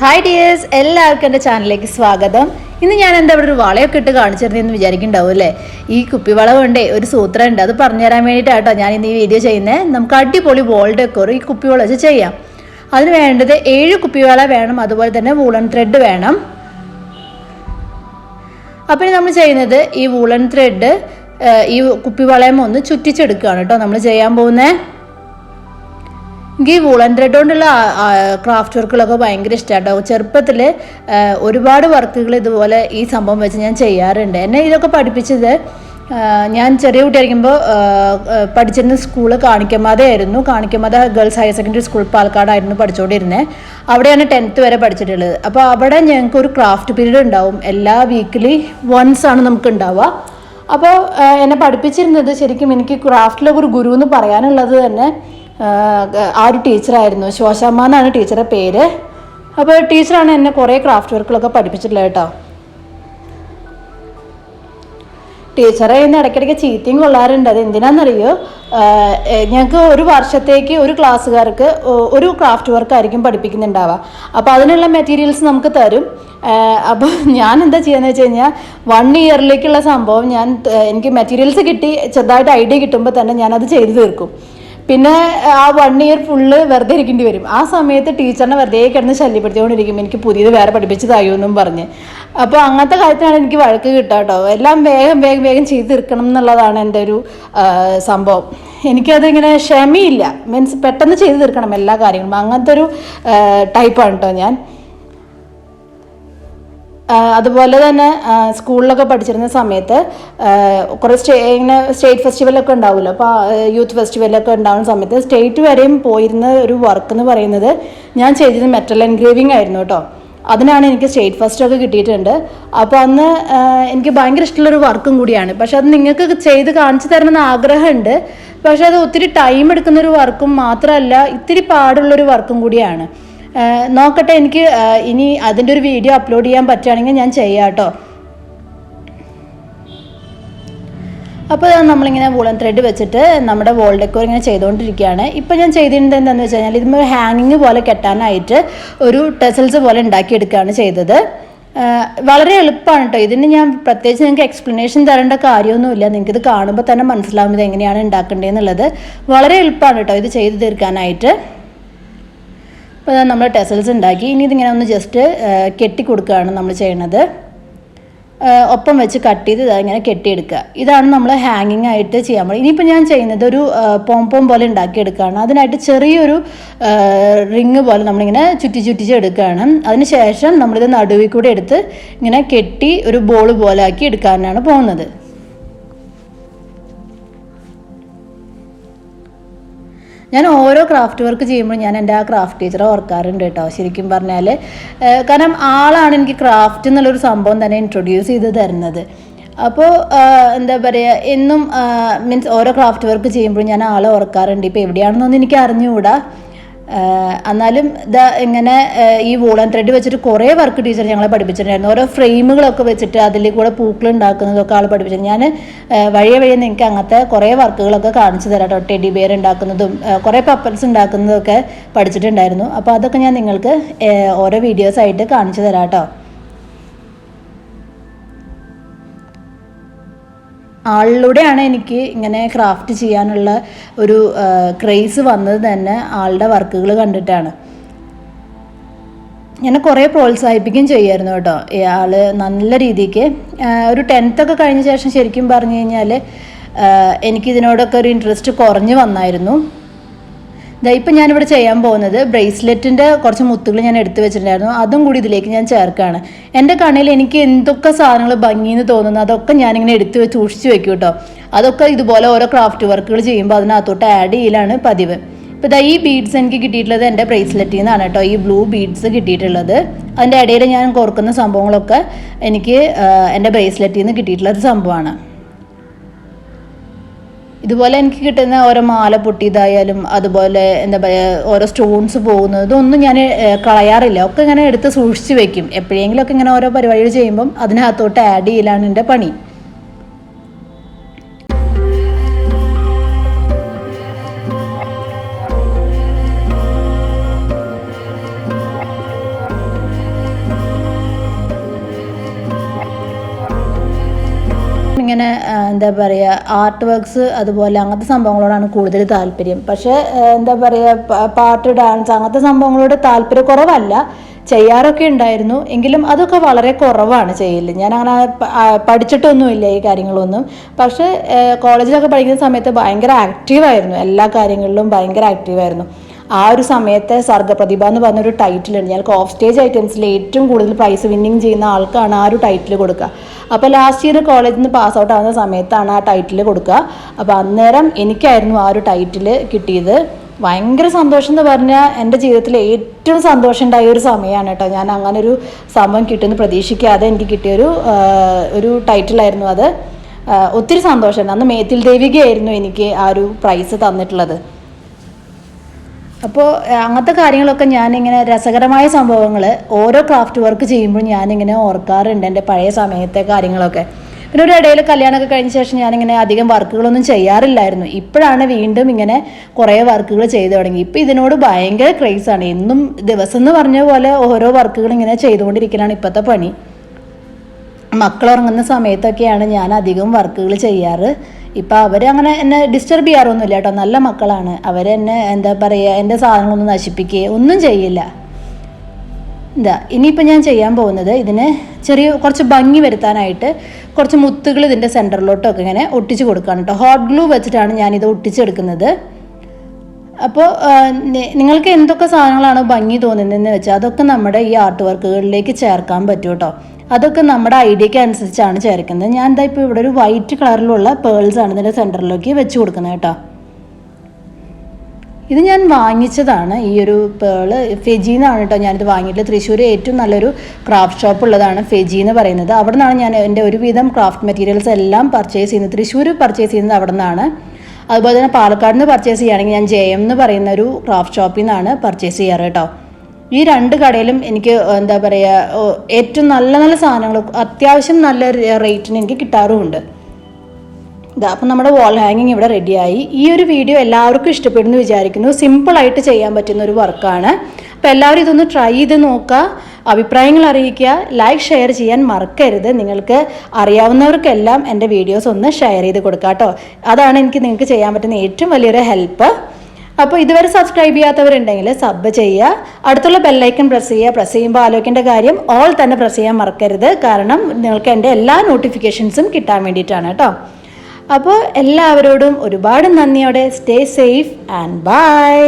Hi dears, എല്ലാവർക്കും എൻ്റെ ചാനലിലേക്ക് സ്വാഗതം. ഇന്ന് ഞാൻ എന്താ ഇവിടെ ഒരു വളയൊക്കെ ഇട്ട് കാണിച്ചിരുന്നെന്ന് വിചാരിക്കുന്നുണ്ടാവും അല്ലേ. ഈ കുപ്പിവള കൊണ്ടേ ഒരു സൂത്രം ഉണ്ട്, അത് പറഞ്ഞുതരാൻ വേണ്ടിയിട്ടാട്ടോ ഞാൻ ഇന്ന് ഈ വീഡിയോ ചെയ്യുന്നത്. നമുക്ക് അടിപൊളി വോൾ ഡെക്കോർ ഈ കുപ്പിവള വെച്ച് ചെയ്യാം. അതിന് വേണ്ടത് 7 കുപ്പിവള വേണം, അതുപോലെ തന്നെ വൂളൻ ത്രെഡ് വേണം. അപ്പോൾ നമ്മൾ ചെയ്യുന്നത് ഈ വൂളൻ ത്രെഡ് ഈ കുപ്പിവളയം ഒന്ന് ചുറ്റിച്ചെടുക്കുകയാണ് കേട്ടോ നമ്മൾ ചെയ്യാൻ പോകുന്നത്. എനിക്ക് ഈ വൂളൻ ത്രെഡ് കൊണ്ടുള്ള ക്രാഫ്റ്റ് വർക്കുകളൊക്കെ ഭയങ്കര ഇഷ്ടമാട്ടോ. ചെറുപ്പത്തിൽ ഒരുപാട് വർക്കുകൾ ഇതുപോലെ ഈ സംഭവം വെച്ച് ഞാൻ ചെയ്യാറുണ്ട്. എന്നെ ഇതൊക്കെ പഠിപ്പിച്ചത് ഞാൻ ചെറിയ കുട്ടിയായിരിക്കുമ്പോൾ പഠിച്ചിരുന്ന സ്കൂള് കാണിക്കമാത ആയിരുന്നു. Kanikkamatha girls higher secondary school പാലക്കാടായിരുന്നു പഠിച്ചുകൊണ്ടിരുന്നത്. അവിടെയാണ് 10th വരെ പഠിച്ചിട്ടുള്ളത്. അപ്പോൾ അവിടെ ഞങ്ങൾക്ക് ഒരു ക്രാഫ്റ്റ് പീരീഡ് ഉണ്ടാവും, എല്ലാ വീക്കിലി വൺസ് ആണ് നമുക്ക് ഉണ്ടാവുക. അപ്പോൾ എന്നെ പഠിപ്പിച്ചിരുന്നത് ശരിക്കും എനിക്ക് ക്രാഫ്റ്റിലൊക്കെ ഒരു ഗുരു എന്ന് പറയാനുള്ളത് തന്നെ ആ ഒരു ടീച്ചറായിരുന്നു. ശോശാമ്മ എന്നാണ് ടീച്ചറുടെ പേര്. അപ്പോൾ ടീച്ചറാണ് എന്നെ കുറേ ക്രാഫ്റ്റ് വർക്കുകളൊക്കെ പഠിപ്പിച്ചിട്ടുള്ളത് കേട്ടോ. ടീച്ചറെ ഇന്ന് ഇടയ്ക്കിടയ്ക്ക് ചീത്തയും കൊള്ളാറുണ്ട്. അത് എന്തിനാണെന്നറിയോ, ഞങ്ങൾക്ക് ഒരു വർഷത്തേക്ക് ഒരു ക്ലാസ്സുകാർക്ക് ഒരു ക്രാഫ്റ്റ് വർക്കായിരിക്കും പഠിപ്പിക്കുന്നുണ്ടാവുക. അപ്പോൾ അതിനുള്ള മെറ്റീരിയൽസ് നമുക്ക് തരും. അപ്പോൾ ഞാൻ എന്താ ചെയ്യുന്നത് വെച്ച് കഴിഞ്ഞാൽ 1 ഇയറിലേക്കുള്ള സംഭവം എനിക്ക് മെറ്റീരിയൽസ് കിട്ടി, ചെറുതായിട്ട് ഐഡിയ കിട്ടുമ്പോൾ തന്നെ ഞാനത് ചെയ്തു തീർക്കും. പിന്നെ ആ 1 ഇയർ ഫുള്ള് വെറുതെ ഇരിക്കേണ്ടി വരും. ആ സമയത്ത് ടീച്ചറിനെ വെറുതെ കിടന്ന് ശല്യപ്പെടുത്തിക്കൊണ്ടിരിക്കും, എനിക്ക് പുതിയത് വേറെ പഠിപ്പിച്ച് തരുമെന്നും പറഞ്ഞ്. അപ്പോൾ അങ്ങനത്തെ കാര്യത്തിലാണ് എനിക്ക് വഴക്ക് കിട്ടുക കേട്ടോ. എല്ലാം വേഗം ചെയ്ത് തീർക്കണം എന്നുള്ളതാണ് എൻ്റെ ഒരു സംഭവം. എനിക്കതിങ്ങനെ ക്ഷമയില്ല, മീൻസ് പെട്ടെന്ന് ചെയ്ത് തീർക്കണം എല്ലാ കാര്യങ്ങളും. അങ്ങനത്തെ ഒരു ടൈപ്പാണ് കേട്ടോ ഞാൻ. അതുപോലെ തന്നെ സ്കൂളിലൊക്കെ പഠിച്ചിരുന്ന സമയത്ത് കുറേ ഇങ്ങനെ സ്റ്റേറ്റ് ഫെസ്റ്റിവലൊക്കെ ഉണ്ടാവുമല്ലോ. അപ്പോൾ യൂത്ത് ഫെസ്റ്റിവലൊക്കെ ഉണ്ടാകുന്ന സമയത്ത് സ്റ്റേറ്റ് വരെയും പോയിരുന്ന ഒരു വർക്ക് എന്ന് പറയുന്നത് ഞാൻ ചെയ്തത് മെറ്റൽ എൻഗ്രേവിങ് ആയിരുന്നു കേട്ടോ. അതിനാണ് എനിക്ക് സ്റ്റേറ്റ് ഫസ്റ്റൊക്കെ കിട്ടിയിട്ടുണ്ട്. അപ്പോൾ അന്ന് എനിക്ക് ഭയങ്കര ഇഷ്ടമുള്ളൊരു വർക്കും കൂടിയാണ്. പക്ഷെ അത് നിങ്ങൾക്ക് ചെയ്ത് കാണിച്ചു തരണമെന്ന് ആഗ്രഹമുണ്ട്. പക്ഷെ അത് ഒത്തിരി ടൈം എടുക്കുന്നൊരു വർക്കും മാത്രമല്ല, ഇത്തിരി പാടുള്ളൊരു വർക്കും കൂടിയാണ്. നോക്കട്ടെ, എനിക്ക് ഇനി അതിൻ്റെ ഒരു വീഡിയോ അപ്ലോഡ് ചെയ്യാൻ പറ്റുകയാണെങ്കിൽ ഞാൻ ചെയ്യാം കേട്ടോ. അപ്പോൾ നമ്മളിങ്ങനെ വൂളൻ ത്രെഡ് വെച്ചിട്ട് നമ്മുടെ വോൾ ഡെക്കോർ ഇങ്ങനെ ചെയ്തുകൊണ്ടിരിക്കുകയാണ്. ഇപ്പോൾ ഞാൻ ചെയ്തിട്ടുണ്ട് എന്താണെന്ന് വെച്ച് കഴിഞ്ഞാൽ ഇതിന് ഹാങ്ങിങ് പോലെ കെട്ടാനായിട്ട് ഒരു ടെസൽസ് പോലെ ഉണ്ടാക്കിയെടുക്കുകയാണ് ചെയ്തത്. വളരെ എളുപ്പമാണ് കേട്ടോ. ഇതിന് ഞാൻ പ്രത്യേകിച്ച് നിങ്ങൾക്ക് എക്സ്പ്ലനേഷൻ തരേണ്ട കാര്യമൊന്നുമില്ല. നിങ്ങൾക്കിത് കാണുമ്പോൾ തന്നെ മനസ്സിലാവും ഇത് എങ്ങനെയാണ് ഉണ്ടാക്കേണ്ടതെന്നുള്ളത്. വളരെ എളുപ്പമാണ് കേട്ടോ ഇത് ചെയ്ത് തീർക്കാനായിട്ട്. അപ്പോൾ നമ്മൾ ടെസൽസ് ഉണ്ടാക്കി. ഇനി ഇതിങ്ങനെ ഒന്ന് ജസ്റ്റ് കെട്ടി കൊടുക്കുകയാണ് നമ്മൾ ചെയ്യണത്. ഒപ്പം വെച്ച് കട്ട് ചെയ്ത് ഇങ്ങനെ കെട്ടിയെടുക്കുക. ഇതാണ് നമ്മൾ ഹാങ്ങിങ് ആയിട്ട് ചെയ്യാൻ പറ്റും. ഇനിയിപ്പോൾ ഞാൻ ചെയ്യുന്നത് ഒരു പോംപോം പോലെ ഉണ്ടാക്കിയെടുക്കുകയാണ്. അതിനായിട്ട് ചെറിയൊരു റിങ് പോലെ നമ്മളിങ്ങനെ ചുറ്റിച്ചെടുക്കുകയാണ്. അതിന് ശേഷം നമ്മളിത് നടുവിൽ കൂടെ എടുത്ത് ഇങ്ങനെ കെട്ടി ഒരു ബോൾ പോലെ ആക്കി എടുക്കാനാണ് പോകുന്നത്. ഞാൻ ഓരോ ക്രാഫ്റ്റ് വർക്ക് ചെയ്യുമ്പോൾ ഞാൻ എൻ്റെ ആ ക്രാഫ്റ്റ് ടീച്ചറെ ഓർക്കാറുണ്ട് കേട്ടോ. ശരിക്കും പറഞ്ഞാൽ കാരണം ആളാണ് എനിക്ക് ക്രാഫ്റ്റ് എന്നുള്ളൊരു സംഭവം തന്നെ ഇൻട്രൊഡ്യൂസ് ചെയ്ത് തരുന്നത്. അപ്പോൾ എന്താ പറയുക, എന്നും മീൻസ് ഓരോ ക്രാഫ്റ്റ് വർക്ക് ചെയ്യുമ്പോഴും ഞാൻ ആളെ ഓർക്കാറുണ്ട്. ഇപ്പോൾ എവിടെയാണെന്നൊന്നും എനിക്ക് അറിഞ്ഞുകൂടാ. എന്നാലും ഇങ്ങനെ ഈ വൂളൻ ത്രെഡ് വെച്ചിട്ട് കുറേ വർക്ക് ടീച്ചർ ഞങ്ങളെ പഠിപ്പിച്ചിട്ടുണ്ടായിരുന്നു. ഓരോ ഫ്രെയിമുകളൊക്കെ വെച്ചിട്ട് അതിൽ കൂടെ പൂക്കൾ ഉണ്ടാക്കുന്നതൊക്കെ ആൾ പഠിപ്പിച്ചു. ഞാൻ വഴിയെ എനിക്ക് അങ്ങനത്തെ കുറേ വർക്കുകളൊക്കെ കാണിച്ചു തരാം കേട്ടോ. ടെഡി ബിയർ ഉണ്ടാക്കുന്നതും കുറേ പപ്പൽസ് ഉണ്ടാക്കുന്നതൊക്കെ പഠിച്ചിട്ടുണ്ടായിരുന്നു. അപ്പോൾ അതൊക്കെ ഞാൻ നിങ്ങൾക്ക് ഓരോ വീഡിയോസായിട്ട് കാണിച്ചു തരാം കേട്ടോ. ആളിലൂടെയാണ് എനിക്ക് ഇങ്ങനെ ക്രാഫ്റ്റ് ചെയ്യാനുള്ള ഒരു ക്രേസ് വന്നത് തന്നെ ആളുടെ വർക്കുകൾ കണ്ടിട്ടാണ്. ഞാൻ കുറേ പ്രോത്സാഹിപ്പിക്കുകയും ചെയ്യുമായിരുന്നു കേട്ടോ. ആൾ നല്ല രീതിക്ക് ഒരു 10th ഒക്കെ കഴിഞ്ഞ ശേഷം ശരിക്കും പറഞ്ഞു കഴിഞ്ഞാൽ എനിക്കിതിനോടൊക്കെ ഒരു ഇൻട്രസ്റ്റ് കുറഞ്ഞു വന്നായിരുന്നു. ഇപ്പം ഞാനിവിടെ ചെയ്യാൻ പോകുന്നത് ബ്രേസ്ലെറ്റിൻ്റെ കുറച്ച് മുത്തുകൾ ഞാൻ എടുത്തു വെച്ചിട്ടുണ്ടായിരുന്നു. അതും കൂടി ഇതിലേക്ക് ഞാൻ ചേർക്കുകയാണ്. എൻ്റെ കണ്ണിൽ എനിക്ക് എന്തൊക്കെ സാധനങ്ങൾ ഭംഗിയെന്ന് തോന്നുന്നു അതൊക്കെ ഞാനിങ്ങനെ എടുത്ത് വെച്ച് സൂക്ഷിച്ച് വെക്കും കേട്ടോ. അതൊക്കെ ഇതുപോലെ ഓരോ ക്രാഫ്റ്റ് വർക്കുകൾ ചെയ്യുമ്പോൾ അതിനകത്തോട്ട് ആഡ് ചെയ്യലാണ് പതിവ്. ഇപ്പോൾ ഈ ബീഡ്സ് എനിക്ക് കിട്ടിയിട്ടുള്ളത് എൻ്റെ ബ്രേസ്ലെറ്റിൽ നിന്നാണ് കേട്ടോ. ഈ ബ്ലൂ ബീഡ്സ് കിട്ടിയിട്ടുള്ളത്. അതിൻ്റെ ഇടയിൽ ഞാൻ കോർക്കുന്ന സംഭവങ്ങളൊക്കെ എനിക്ക് എൻ്റെ ബ്രേസ്ലെറ്റിൽ നിന്ന് കിട്ടിയിട്ടുള്ളൊരു സംഭവമാണ്. ഇതുപോലെ എനിക്ക് കിട്ടുന്ന ഓരോ മാല പൊട്ടിയതായാലും അതുപോലെ എന്താ പറയുക ഓരോ സ്റ്റോൺസ് പോകുന്നത് ഇതൊന്നും ഞാൻ കളയാറില്ല. ഒക്കെ ഇങ്ങനെ എടുത്ത് സൂക്ഷിച്ച് വെക്കും. എപ്പോഴെങ്കിലുമൊക്കെ ഇങ്ങനെ ഓരോ പരിപാടികൾ ചെയ്യുമ്പം അതിനകത്തോട്ട് ആഡ് ചെയ്യലാണ് എൻ്റെ പണി. എനിക്കിങ്ങനെ എന്താ പറയുക ആർട്ട് വർക്ക്സ് അതുപോലെ അങ്ങനത്തെ സംഭവങ്ങളോടാണ് കൂടുതൽ താല്പര്യം. പക്ഷേ എന്താ പറയുക പാട്ട്, ഡാൻസ് അങ്ങനത്തെ സംഭവങ്ങളോട് താല്പര്യക്കുറവല്ല, ചെയ്യാറൊക്കെ ഉണ്ടായിരുന്നു. എങ്കിലും അതൊക്കെ വളരെ കുറവാണ് ചെയ്യൽ. ഞാൻ അങ്ങനെ പഠിച്ചിട്ടൊന്നുമില്ല ഈ കാര്യങ്ങളൊന്നും. പക്ഷേ കോളേജിലൊക്കെ പഠിക്കുന്ന സമയത്ത് ഭയങ്കര ആക്റ്റീവായിരുന്നു, എല്ലാ കാര്യങ്ങളിലും ഭയങ്കര ആക്റ്റീവായിരുന്നു. ആ ഒരു സമയത്തെ സർഗപ്രതിഭ എന്ന് പറഞ്ഞൊരു ടൈറ്റിലുണ്ട്. ഞങ്ങൾക്ക് ഓഫ് സ്റ്റേജ് ഐറ്റംസിൽ ഏറ്റവും കൂടുതൽ പ്രൈസ് വിന്നിങ് ചെയ്യുന്ന ആൾക്കാണ് ആ ഒരു ടൈറ്റിൽ കൊടുക്കുക. അപ്പോൾ ലാസ്റ്റ് ഇയർ കോളേജിൽ നിന്ന് പാസ് ഔട്ട് ആവുന്ന സമയത്താണ് ആ ടൈറ്റിൽ കൊടുക്കുക. അപ്പോൾ അന്നേരം എനിക്കായിരുന്നു ആ ഒരു ടൈറ്റിൽ കിട്ടിയത്. ഭയങ്കര സന്തോഷം എന്ന് പറഞ്ഞാൽ എൻ്റെ ജീവിതത്തിൽ ഏറ്റവും സന്തോഷം ഉണ്ടായ ഒരു സമയമാണ് കേട്ടോ. ഞാൻ അങ്ങനെ ഒരു സംഭവം കിട്ടുമെന്ന് പ്രതീക്ഷിക്കാതെ എനിക്ക് കിട്ടിയൊരു ടൈറ്റിലായിരുന്നു അത്. ഒത്തിരി സന്തോഷമുണ്ട്. അന്ന് മേത്തിൽ ദേവികയായിരുന്നു എനിക്ക് ആ ഒരു പ്രൈസ് തന്നിട്ടുള്ളത്. അപ്പോൾ അങ്ങനത്തെ കാര്യങ്ങളൊക്കെ ഞാനിങ്ങനെ രസകരമായ സംഭവങ്ങൾ ഓരോ ക്രാഫ്റ്റ് വർക്ക് ചെയ്യുമ്പോൾ ഞാനിങ്ങനെ ഓർക്കാറുണ്ട്, എൻ്റെ പഴയ സമയത്തെ കാര്യങ്ങളൊക്കെ. പിന്നെ ഒരു ഇടയിൽ കല്യാണമൊക്കെ കഴിഞ്ഞ ശേഷം ഞാനിങ്ങനെ അധികം വർക്കുകളൊന്നും ചെയ്യാറില്ലായിരുന്നു. ഇപ്പോഴാണ് വീണ്ടും ഇങ്ങനെ കുറേ വർക്കുകൾ ചെയ്തു തുടങ്ങി. ഇപ്പോൾ ഇതിനോട് ഭയങ്കര ക്രേസാണ്. എന്നും ദിവസം എന്ന് പറഞ്ഞ പോലെ ഓരോ വർക്കുകൾ ഇങ്ങനെ ചെയ്തുകൊണ്ടിരിക്കലാണ് ഇപ്പോഴത്തെ പണി. മക്കളുറങ്ങുന്ന സമയത്തൊക്കെയാണ് ഞാൻ അധികം വർക്കുകൾ ചെയ്യാറ്. ഇപ്പം അവരങ്ങനെ എന്നെ ഡിസ്റ്റർബ് ചെയ്യാറൊന്നുമില്ല കേട്ടോ, നല്ല മക്കളാണ്. അവരെന്നെ എന്താ പറയുക, എൻ്റെ സാധനങ്ങളൊന്നും നശിപ്പിക്കുകയോ ഒന്നും ചെയ്യില്ല. ഇനിയിപ്പോൾ ഞാൻ ചെയ്യാൻ പോകുന്നത് ഇതിന് കുറച്ച് ഭംഗി വരുത്താനായിട്ട് കുറച്ച് മുത്തുകൾ ഇതിൻ്റെ സെൻറ്ററിലോട്ടൊക്കെ ഇങ്ങനെ ഒട്ടിച്ച് കൊടുക്കുകയാണ് കേട്ടോ. ഹോട്ട് ഗ്ലൂ വെച്ചിട്ടാണ് ഞാനിത് ഒട്ടിച്ചെടുക്കുന്നത്. അപ്പോൾ നിങ്ങൾക്ക് എന്തൊക്കെ സാധനങ്ങളാണോ ഭംഗി തോന്നുന്നതെന്ന് വെച്ചാൽ അതൊക്കെ നമ്മുടെ ഈ ആർട്ട് വർക്കുകളിലേക്ക് ചേർക്കാൻ പറ്റും കേട്ടോ. അതൊക്കെ നമ്മുടെ ഐഡിയയ്ക്ക് അനുസരിച്ചാണ് ചേർക്കുന്നത്. ഞാൻ എന്താ ഇപ്പോൾ ഇവിടെ ഒരു വൈറ്റ് കളറിലുള്ള പേൾസാണ് ഇതിൻ്റെ സെൻറ്ററിലേക്ക് വെച്ച് കൊടുക്കുന്നത് കേട്ടോ. ഇത് ഞാൻ വാങ്ങിച്ചതാണ്. ഈ ഒരു പേള് ഫെജിന്നാണ് കേട്ടോ ഞാനിത് വാങ്ങിയിട്ടുള്ളത്. തൃശ്ശൂർ ഏറ്റവും നല്ലൊരു ക്രാഫ്റ്റ് ഷോപ്പ് ഉള്ളതാണ് ഫെജി എന്ന് പറയുന്നത്. അവിടെ നിന്നാണ് ഞാൻ എൻ്റെ ഒരുവിധം ക്രാഫ്റ്റ് മെറ്റീരിയൽസ് എല്ലാം പർച്ചേസ് ചെയ്യുന്നത്. തൃശ്ശൂർ പർച്ചേസ് ചെയ്യുന്നത് അവിടെ നിന്നാണ്. അതുപോലെ തന്നെ പാലക്കാട് നിന്ന് പർച്ചേസ് ചെയ്യുകയാണെങ്കിൽ ഞാൻ JM എന്ന് പറയുന്ന ഒരു ക്രാഫ്റ്റ് ഷോപ്പിൽ നിന്നാണ് പർച്ചേസ് ചെയ്യാറ് കേട്ടോ. ഈ രണ്ട് കടയിലും എനിക്ക് എന്താ പറയുക ഏറ്റവും നല്ല നല്ല സാധനങ്ങൾ അത്യാവശ്യം നല്ല റേറ്റിന് എനിക്ക് കിട്ടാറുമുണ്ട്. അപ്പം നമ്മുടെ വാൾ ഹാങ്ങിങ് ഇവിടെ റെഡിയായി. ഈ ഒരു വീഡിയോ എല്ലാവർക്കും ഇഷ്ടപ്പെടുന്നു വിചാരിക്കുന്നു. സിമ്പിളായിട്ട് ചെയ്യാൻ പറ്റുന്ന ഒരു വർക്കാണ്. അപ്പോൾ എല്ലാവരും ഇതൊന്ന് ട്രൈ ചെയ്ത് നോക്കുക, അഭിപ്രായങ്ങൾ അറിയിക്കുക, ലൈക്ക് ഷെയർ ചെയ്യാൻ മറക്കരുത്. നിങ്ങൾക്ക് അറിയാവുന്നവർക്കെല്ലാം എൻ്റെ വീഡിയോസ് ഒന്ന് ഷെയർ ചെയ്ത് കൊടുക്കുക കേട്ടോ. അതാണ് നിങ്ങൾക്ക് ചെയ്യാൻ പറ്റുന്ന ഏറ്റവും വലിയൊരു ഹെൽപ്പ്. അപ്പോൾ ഇതുവരെ സബ്സ്ക്രൈബ് ചെയ്യാത്തവരുണ്ടെങ്കിൽ സബ് ചെയ്യുക, അടുത്തുള്ള ബെല്ലൈക്കൺ പ്രസ് ചെയ്യുക. പ്രസ് ചെയ്യുമ്പോൾ ആലോചിക്കേണ്ട കാര്യം ഓൾ തന്നെ പ്രസ് ചെയ്യാൻ മറക്കരുത്. കാരണം നിങ്ങൾക്ക് എൻ്റെ എല്ലാ നോട്ടിഫിക്കേഷൻസും കിട്ടാൻ വേണ്ടിയിട്ടാണ് കേട്ടോ. അപ്പോൾ എല്ലാവരോടും ഒരുപാട് നന്ദിയോടെ സ്റ്റേ സേഫ് ആൻഡ് ബൈ.